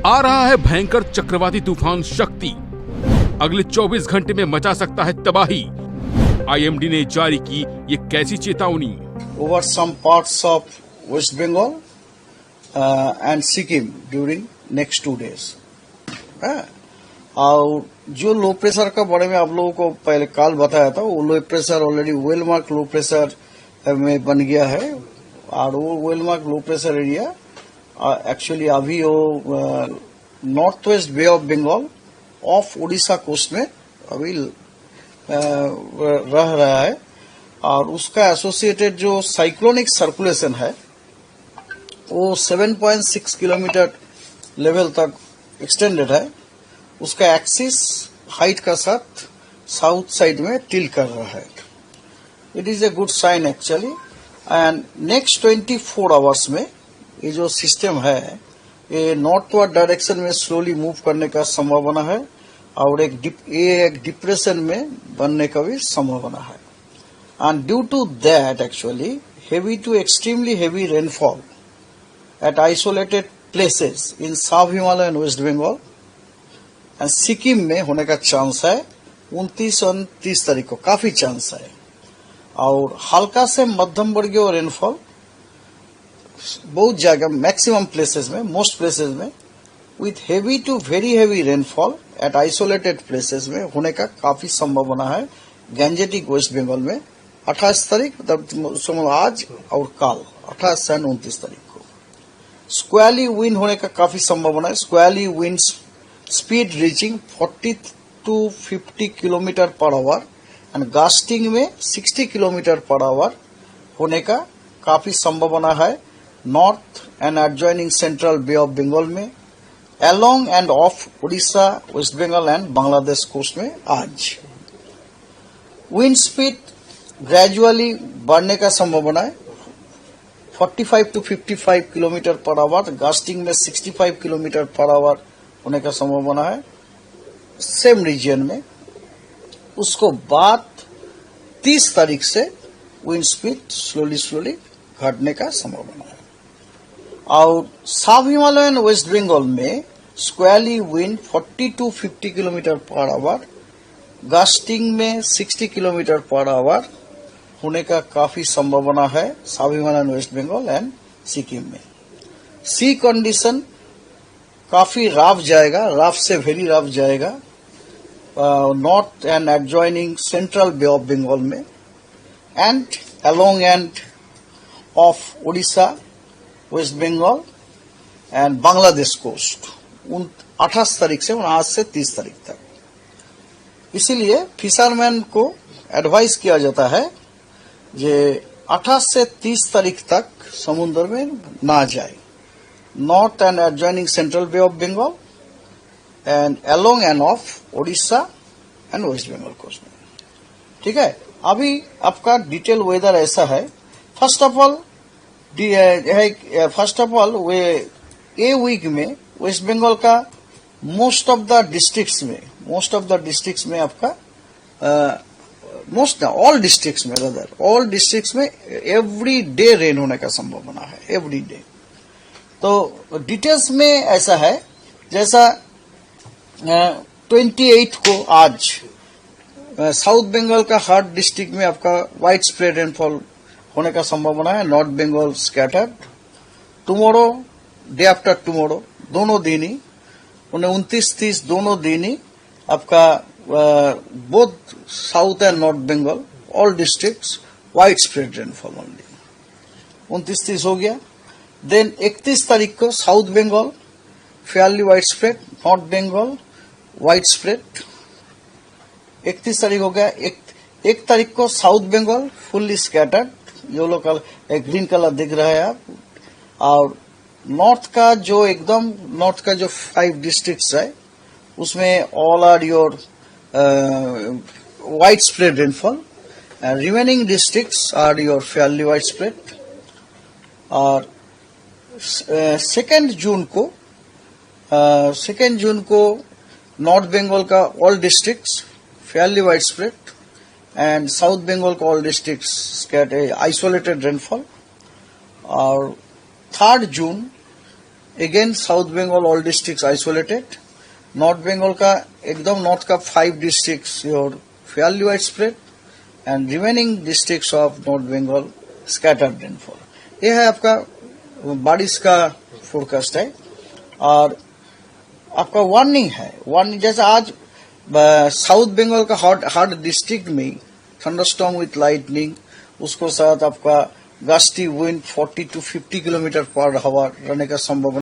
आ रहा है भयंकर चक्रवाती तूफान शक्ति। अगले 24 घंटे में मचा सकता है तबाही। आईएमडी ने जारी की ये कैसी चेतावनी? Over some parts of West Bengal and Sikkim during next 2 days. और जो लो प्रेशर का बारे में आप लोगों को पहले काल बताया था, वो low pressure already well mark low pressure में बन गया है। और वो well mark low pressure area actually अभी वो north west bay of Bengal of Orissa coast में अभी रह रहा है। और उसका एसोसिएटेड जो साइक्लोनिक सर्कुलेशन है वो 7.6 किलोमीटर लेवल तक एक्सटेंडेड है। उसका एक्सिस हाइट का साथ साउथ साइड में टिल्ट कर रहा है। It is a good sign actually. And next 24 hours में ये जो सिस्टम है ये नॉर्थवर्ड डायरेक्शन में स्लोली मूव करने का संभावना है और एक डिप्रेशन में बनने का भी संभावना है। And due to that actually heavy to extremely heavy rainfall at isolated places in south Himalaya and west Bengal and Sikkim में होने का चांस है 29 और 30 तारीख को, काफी चांस है। और हल्का से मध्यम वर्गीय रेनफॉल बहुत जगह मैक्सिमम प्लेसेस में, मोस्ट प्लेसेस में with heavy to very heavy rainfall at isolated places में होने का काफी संभावना है गैंजेटिक वेस्ट बंगाल में 28 तारीख मतलब आज और कल 28 से 29 तारीख को। स्क्वाली विंड होने का काफी संभावना है। Squally wind speed reaching 40 to 50 kilometre per our and gusting में 60 किलोमीटर पर आवर होने का काफी संभावना है north and adjoining central bay of Bengal में, along and off Orissa, west Bengal and Bangladesh coast में आज। विंड स्पीड ग्रेजुअली बढ़ने का संभावना है 45 to 55 kilometre per hour, gusting में 65 किलोमीटर पर आवर होने का संभावना है सेम रीजन में। उसको बाद 30 तारीख से विंड स्पीड स्लोली घटने का संभावना है। और south Himalaya and west Bengal में squally wind 40 to 50 kilometre per hour, gusting में 60 किलोमीटर पर आवर होने का काफी संभावना है south Himalaya and west Bengal and Sikkim में। सी कंडीशन काफी रफ जाएगा, रफ से वेरी रफ जाएगा north and adjoining central bay of Bengal में and along and off Orissa, west Bengal and Bangladesh coast 28 तारीख से आज से 30 तारीख तक। इसीलिए फिशरमैन को एडवाइस किया जाता है जे 28 से 30 तारीख तक समुद्र में ना जाए, north and adjoining central bay of Bengal and along and off Orissa and west Bengal coast में। ठीक है, अभी आपका डिटेल वेदर ऐसा है। First of all way a week में वेस्ट बंगाल का मोस्ट ऑफ द डिस्ट्रिक्ट्स में आपका ऑल डिस्ट्रिक्ट्स में एवरी डे रेन होने का संभावना है, एवरी डे। तो डिटेल्स में ऐसा है जैसा 28 को आज साउथ बंगाल का हर डिस्ट्रिक्ट में आपका वाइड स्प्रेड रेनफॉल होने का संभावना है, north Bengal scattered. Tomorrow, day after tomorrow, दोनों दिन ही 29-30 दोनों दिन ही आपका both south and north Bengal all districts wide spread rainfall only. 29-30 हो गया। देन 31 तारीख को south Bengal fairly wide spread, north Bengal wide spread. 31 तारीख हो गया। 1 तारीख को south Bengal fully scattered, yellow colour green colour दिख रहा है आप। और नॉर्थ का जो 5 डिस्ट्रिक्ट्स है उसमें all are your wide spread rainfall and remaining districts are your fairly wide spread. और 2 जून को नॉर्थ बंगाल का all districts fairly wide spread and south Bengal का ऑल डिस्ट्रिक्ट्स आइसोलेटेड रेनफॉल। और 3 जून again south Bengal all districts isolated. North Bengal का एकदम north का 5 districts your fairly wide spread and remaining districts of north Bengal scattered rainfall. यह है आपका बारिश का फोरकास्ट है। और आपका वार्निंग है, वार्निंग जैसे आज साउथ बंगाल का हर डिस्ट्रिक्ट में थंडरस्टॉर्म विथ लाइटनिंग, उसको साथ आपका gusty wind 40 to 50 kilometre per our रहने का संभावना